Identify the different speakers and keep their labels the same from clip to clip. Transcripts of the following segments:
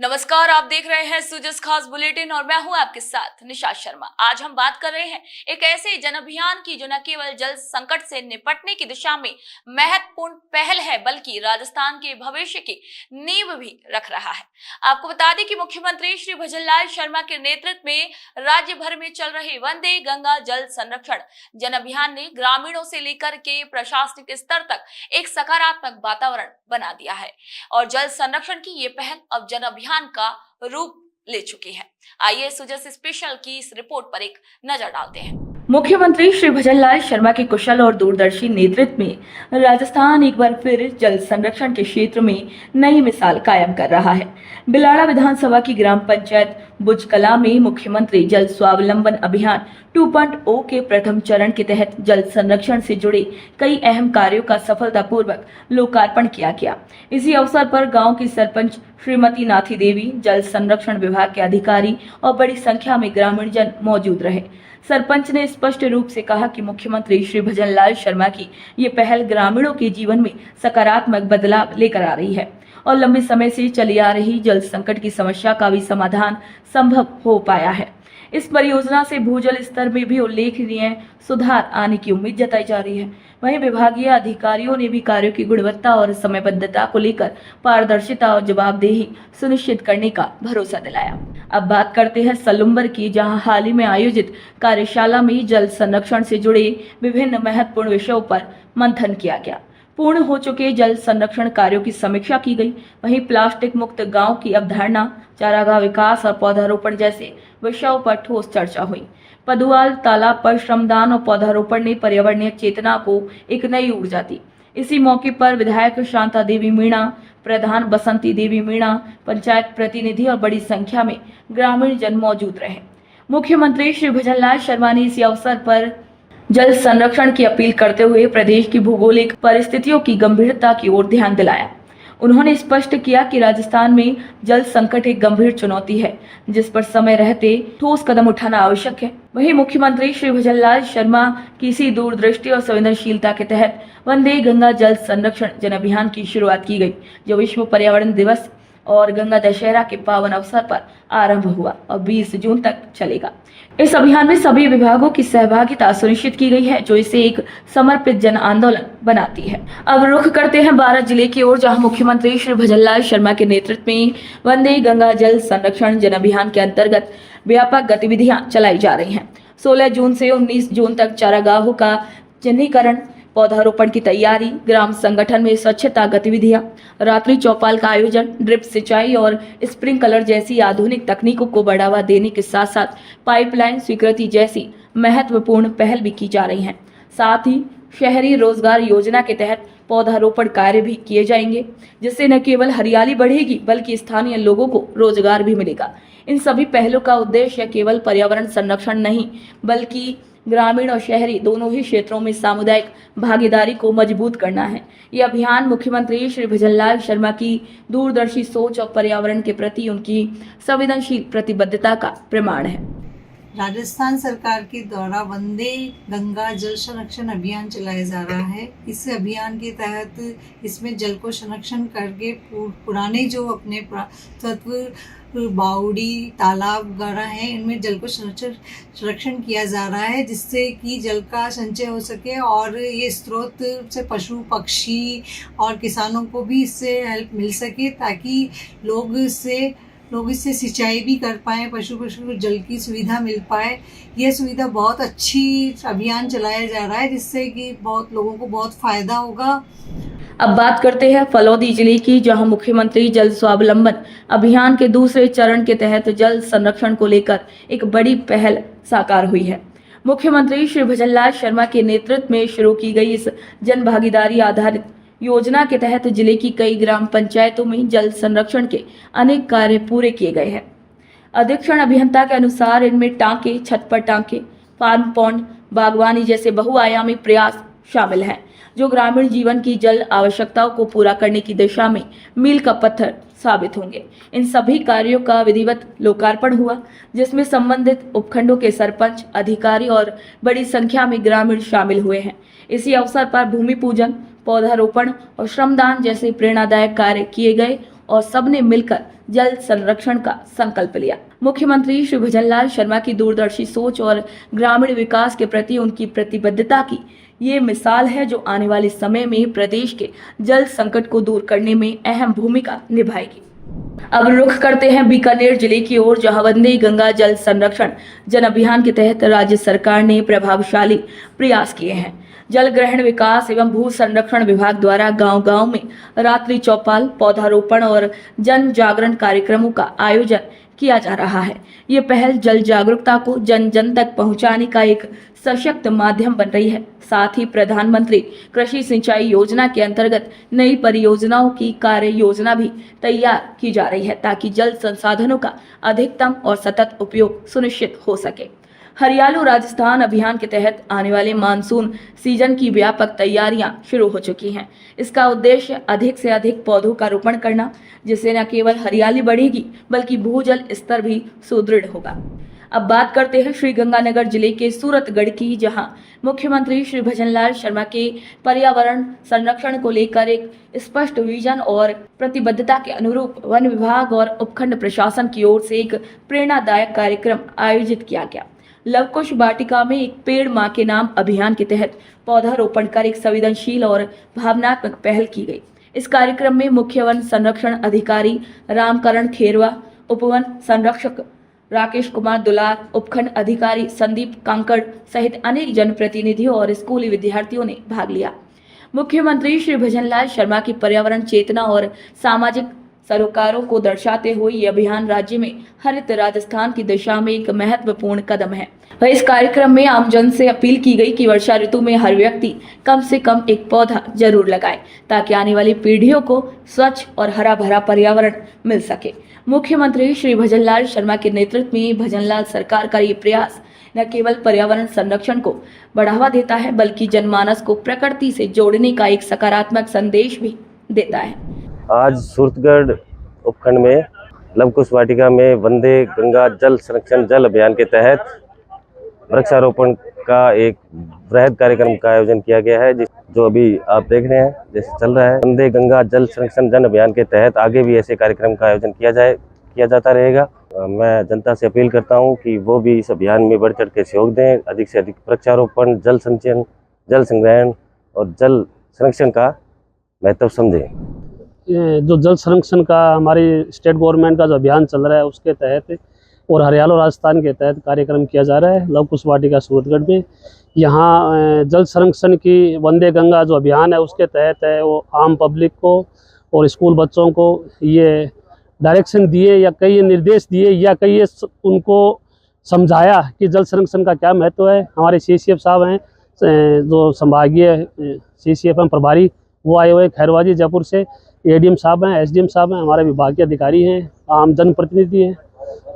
Speaker 1: नमस्कार, आप देख रहे हैं सुजस खास बुलेटिन और मैं हूं आपके साथ निशा शर्मा। आज हम बात कर रहे हैं एक ऐसे जन अभियान की जो न केवल जल संकट से निपटने की दिशा में महत्वपूर्ण पहल है बल्कि राजस्थान के भविष्य की नींव भी रख रहा है। आपको बता दें कि मुख्यमंत्री श्री भजनलाल शर्मा के नेतृत्व में राज्य भर में चल रहे वंदे गंगा जल संरक्षण जन अभियान ने ग्रामीणों से लेकर के प्रशासनिक स्तर तक एक सकारात्मक वातावरण बना दिया है और जल संरक्षण की ये पहल अब जन अभियान का रूप ले चुकी है। आइए सुजस स्पेशल की इस रिपोर्ट पर एक नजर डालते हैं।
Speaker 2: मुख्यमंत्री श्री भजनलाल शर्मा के कुशल और दूरदर्शी नेतृत्व में राजस्थान एक बार फिर जल संरक्षण के क्षेत्र में नई मिसाल कायम कर रहा है। बिलाड़ा विधानसभा की ग्राम पंचायत बुजकला में मुख्यमंत्री जल स्वावलंबन अभियान 2.0 के प्रथम चरण के तहत जल संरक्षण से जुड़े कई अहम कार्यों का सफलतापूर्वक लोकार्पण किया गया। इसी अवसर पर गांव की सरपंच श्रीमती नाथी देवी, जल संरक्षण विभाग के अधिकारी और बड़ी संख्या में ग्रामीण जन मौजूद रहे। सरपंच ने स्पष्ट रूप से कहा कि मुख्यमंत्री श्री भजनलाल शर्मा की ये पहल ग्रामीणों के जीवन में सकारात्मक बदलाव लेकर आ रही है और लंबे समय से चली आ रही जल संकट की समस्या का भी समाधान संभव हो पाया है। इस परियोजना से भूजल स्तर में भी उल्लेखनीय सुधार आने की उम्मीद जताई जा रही है। वहीं विभागीय अधिकारियों ने भी कार्यों की गुणवत्ता और समयबद्धता को लेकर पारदर्शिता और जवाबदेही सुनिश्चित करने का भरोसा दिलाया। अब बात करते हैं सलुम्बर की, जहां हाल ही में आयोजित कार्यशाला में जल संरक्षण से जुड़े विभिन्न महत्वपूर्ण विषयों पर मंथन किया गया। पूर्ण हो चुके जल संरक्षण कार्यों की समीक्षा की गई। वहीं प्लास्टिक मुक्त गांव की अवधारणा, चारागाह विकास और पौधारोपण जैसे विषयों पर ठोस चर्चा हुई। पदुआल तालाब पर श्रमदान और पौधारोपण ने पर्यावरणीय चेतना को एक नई ऊर्जा दी। इसी मौके पर विधायक शांता देवी मीणा, प्रधान बसंती देवी मीणा, पंचायत प्रतिनिधि और बड़ी संख्या में ग्रामीण जन मौजूद रहे। मुख्यमंत्री श्री भजनलाल शर्मा ने इसी अवसर पर जल संरक्षण की अपील करते हुए प्रदेश की भौगोलिक परिस्थितियों की गंभीरता की ओर ध्यान दिलाया। उन्होंने स्पष्ट किया कि राजस्थान में जल संकट एक गंभीर चुनौती है, जिस पर समय रहते ठोस कदम उठाना आवश्यक है। वहीं मुख्यमंत्री श्री भजनलाल शर्मा की इसी दूरदृष्टि और संवेदनशीलता के तहत वंदे गंगा जल संरक्षण जन अभियान की शुरुआत की गई, जो विश्व पर्यावरण दिवस और गंगा दशहरा के पावन अवसर पर आरंभ हुआ और 20 जून तक चलेगा। इस अभियान में सभी विभागों की सहभागिता सुनिश्चित की गई है, जो इसे एक समर्पित जन आंदोलन बनाती है। अब रुख करते हैं 12 जिले की ओर, जहां मुख्यमंत्री श्री भजनलाल शर्मा के नेतृत्व में वंदे गंगा जल संरक्षण जन अभियान के अंतर्गत व्यापक गतिविधियां चलाई जा रही हैं। 16 जून से 19 जून तक चारागाहों का चिन्हीकरण, पौधारोपण की तैयारी, ग्राम संगठन में स्वच्छता गतिविधियां, रात्रि चौपाल का आयोजन, ड्रिप सिंचाई और स्प्रिंकलर जैसी आधुनिक तकनीकों को बढ़ावा देने के साथ साथ पाइपलाइन स्वीकृति जैसी महत्वपूर्ण पहल भी की जा रही हैं। साथ ही शहरी रोजगार योजना के तहत पौधारोपण कार्य भी किए जाएंगे, जिससे न केवल हरियाली बढ़ेगी बल्कि स्थानीय लोगों को रोजगार भी मिलेगा। इन सभी पहलों का उद्देश्य केवल पर्यावरण संरक्षण नहीं बल्कि ग्रामीण और शहरी दोनों ही क्षेत्रों में सामुदायिक भागीदारी को मजबूत करना है। यह अभियान मुख्यमंत्री श्री भजनलाल शर्मा की दूरदर्शी सोच और पर्यावरण के प्रति उनकी संवेदनशील प्रतिबद्धता का प्रमाण है।
Speaker 3: राजस्थान सरकार के द्वारा वंदे गंगा जल संरक्षण अभियान चलाया जा रहा है। इस अभियान के तहत इसमें जल को संरक्षण करके पुराने जो अपने तत्व बावड़ी, तालाब वगैरह हैं, इनमें जल को संरक्षण किया जा रहा है, जिससे कि जल का संचय हो सके और ये स्रोत से पशु पक्षी और किसानों को भी इससे हेल्प मिल सके, ताकि लोग इससे सिंचाई भी कर पाएँ, पशु को जल की सुविधा मिल पाए। यह सुविधा बहुत अच्छी अभियान चलाया जा रहा है, जिससे कि बहुत लोगों को बहुत फायदा होगा।
Speaker 2: अब बात करते हैं फलौदी जिले की, जहां मुख्यमंत्री जल स्वावलंबन अभियान के दूसरे चरण के तहत जल संरक्षण को लेकर एक बड़ी पहल साकार हुई है। मुख्यमंत्री श्री भजनलाल शर्मा के नेतृत्व में शुरू की गई इस जन भागीदारी आधारित योजना के तहत जिले की कई ग्राम पंचायतों में जल संरक्षण के अनेक कार्य पूरे किए गए हैं। अधीक्षण अभियंता के अनुसार इनमें टांके, छत पर टांके, फार्म पॉन्ड, बागवानी जैसे बहुआयामी प्रयास शामिल हैं, जो ग्रामीण जीवन की जल आवश्यकताओं को पूरा करने की दिशा में मील का पत्थर साबित होंगे। इन सभी कार्यों का विधिवत लोकार्पण हुआ, जिसमें संबंधित उपखंडों के सरपंच, अधिकारी और बड़ी संख्या में ग्रामीण शामिल हुए हैं। इसी अवसर पर भूमि पूजन, पौधारोपण और श्रमदान जैसे प्रेरणादायक कार्य किए गए और सबने मिलकर जल संरक्षण का संकल्प लिया। मुख्यमंत्री श्री भजनलाल शर्मा की दूरदर्शी सोच और ग्रामीण विकास के प्रति उनकी प्रतिबद्धता की ये मिसाल है, जो आने वाले समय में प्रदेश के जल संकट को दूर करने में अहम भूमिका निभाएगी। अब रुख करते हैं बीकानेर जिले की ओर, जहां वंदे गंगा जल संरक्षण जन अभियान के तहत राज्य सरकार ने प्रभावशाली प्रयास किए हैं। जल ग्रहण विकास एवं भू संरक्षण विभाग द्वारा गांव-गांव में रात्रि चौपाल, पौधारोपण और जन जागरण कार्यक्रमों का आयोजन किया जा रहा है। ये पहल जल जागरूकता को जन जन तक पहुंचाने का एक सशक्त माध्यम बन रही है। साथ ही प्रधानमंत्री कृषि सिंचाई योजना के अंतर्गत नई परियोजनाओं की कार्य योजना भी तैयार की जा रही है, ताकि जल संसाधनों का अधिकतम और सतत उपयोग सुनिश्चित हो सके। हरियालो राजस्थान अभियान के तहत आने वाले मानसून सीजन की व्यापक तैयारियां शुरू हो चुकी हैं। इसका उद्देश्य अधिक से अधिक पौधों का रोपण करना, जिससे न केवल हरियाली बढ़ेगी बल्कि भूजल स्तर भी सुदृढ़ होगा। अब बात करते हैं श्री गंगानगर जिले के सूरतगढ़ की, जहां मुख्यमंत्री श्री भजनलाल शर्मा के पर्यावरण संरक्षण को लेकर एक स्पष्ट विजन और प्रतिबद्धता के अनुरूप वन विभाग और उपखंड प्रशासन की ओर से एक प्रेरणादायक कार्यक्रम आयोजित किया गया। लवकुश वाटिका में एक पेड़ मां के नाम अभियान के तहत पौधारोपण कर एक संवेदनशील और भावनात्मक पहल की गई। इस कार्यक्रम में मुख्य वन संरक्षण अधिकारी रामकरण खेरवा, उपवन संरक्षक राकेश कुमार दुलार, उपखंड अधिकारी संदीप कांकड़ सहित अनेक जनप्रतिनिधियों और स्कूली विद्यार्थियों ने भाग लिया। मुख्यमंत्री श्री भजनलाल शर्मा की पर्यावरण चेतना और सामाजिक सरोकारों को दर्शाते हुए ये अभियान राज्य में हरित राजस्थान की दिशा में एक महत्वपूर्ण कदम है। वहीं इस कार्यक्रम में आमजन से अपील की गई कि वर्षा ऋतु में हर व्यक्ति कम से कम एक पौधा जरूर लगाए, ताकि आने वाली पीढ़ियों को स्वच्छ और हरा भरा पर्यावरण मिल सके। मुख्यमंत्री श्री भजनलाल शर्मा के नेतृत्व में भजनलाल सरकार का ये प्रयास न केवल पर्यावरण संरक्षण को बढ़ावा देता है, बल्कि जनमानस को प्रकृति से जोड़ने का एक सकारात्मक संदेश भी देता है।
Speaker 4: आज सूरतगढ़ उपखंड में लवकुश वाटिका में वंदे गंगा जल संरक्षण जल अभियान के तहत वृक्षारोपण का एक वृहद कार्यक्रम का आयोजन किया गया है, जो अभी आप देख रहे हैं जैसे चल रहा है। वंदे गंगा जल संरक्षण जन अभियान के तहत आगे भी ऐसे कार्यक्रम का आयोजन किया जाता रहेगा। मैं जनता से अपील करता हूं कि वो भी इस अभियान में बढ़ चढ़ के सहयोग दें, अधिक से अधिक वृक्षारोपण, जल संचयन, जल संग्रहण और जल संरक्षण का महत्व समझें।
Speaker 5: जो जल संरक्षण का हमारी स्टेट गवर्नमेंट का जो अभियान चल रहा है उसके तहत और हरियालो राजस्थान के तहत कार्यक्रम किया जा रहा है लवकुश वाटिका सूरतगढ़ में। यहाँ जल संरक्षण की वंदे गंगा जो अभियान है उसके तहत है, वो आम पब्लिक को और स्कूल बच्चों को ये डायरेक्शन दिए या कई निर्देश दिए या कई उनको समझाया कि जल संरक्षण का क्या महत्व है। हमारे CCF साहब हैं, जो संभागीय CCF प्रभारी, वो आए हुए खैरवाजी जयपुर से। ADM साहब हैं, SDM साहब हैं, हमारे विभाग के अधिकारी हैं, आम जनप्रतिनिधि हैं।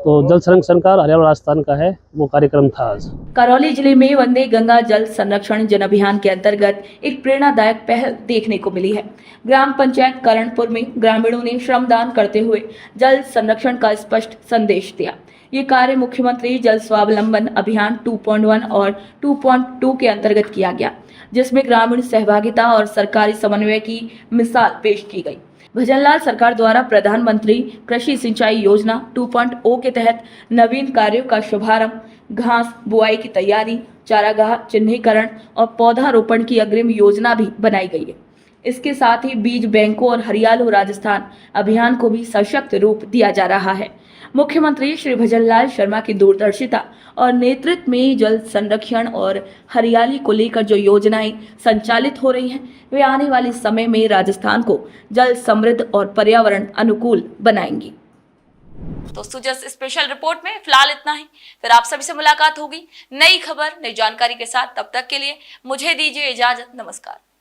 Speaker 5: तो जल संरक्षण का हरियाणा राजस्थान का है वो कार्यक्रम था आज।
Speaker 2: करौली जिले में वंदे गंगा जल संरक्षण जन अभियान के अंतर्गत एक प्रेरणादायक पहल देखने को मिली है। ग्राम पंचायत करणपुर में ग्रामीणों ने श्रमदान करते हुए जल संरक्षण का स्पष्ट संदेश दिया। ये कार्य मुख्यमंत्री जल स्वावलंबन अभियान 2.1 और 2.2 के अंतर्गत किया गया, जिसमें ग्रामीण सहभागिता और सरकारी समन्वय की मिसाल पेश की गई। भजनलाल सरकार द्वारा प्रधानमंत्री कृषि सिंचाई योजना 2.0 के तहत नवीन कार्यों का शुभारंभ, घास बुआई की तैयारी, चारागाह चिन्हीकरण और पौधारोपण की अग्रिम योजना भी बनाई गई है। इसके साथ ही बीज बैंकों और हरियालो राजस्थान अभियान को भी सशक्त रूप दिया जा रहा है। मुख्यमंत्री श्री भजनलाल शर्मा की दूरदर्शिता और नेतृत्व में जल संरक्षण और हरियाली को लेकर जो योजनाएं संचालित हो रही हैं, वे आने वाले समय में राजस्थान को जल समृद्ध और पर्यावरण अनुकूल बनाएंगी।
Speaker 1: तो सुजस स्पेशल रिपोर्ट में फिलहाल इतना ही। फिर आप सभी से मुलाकात होगी नई खबर, नई जानकारी के साथ। तब तक के लिए मुझे दीजिए इजाजत। नमस्कार।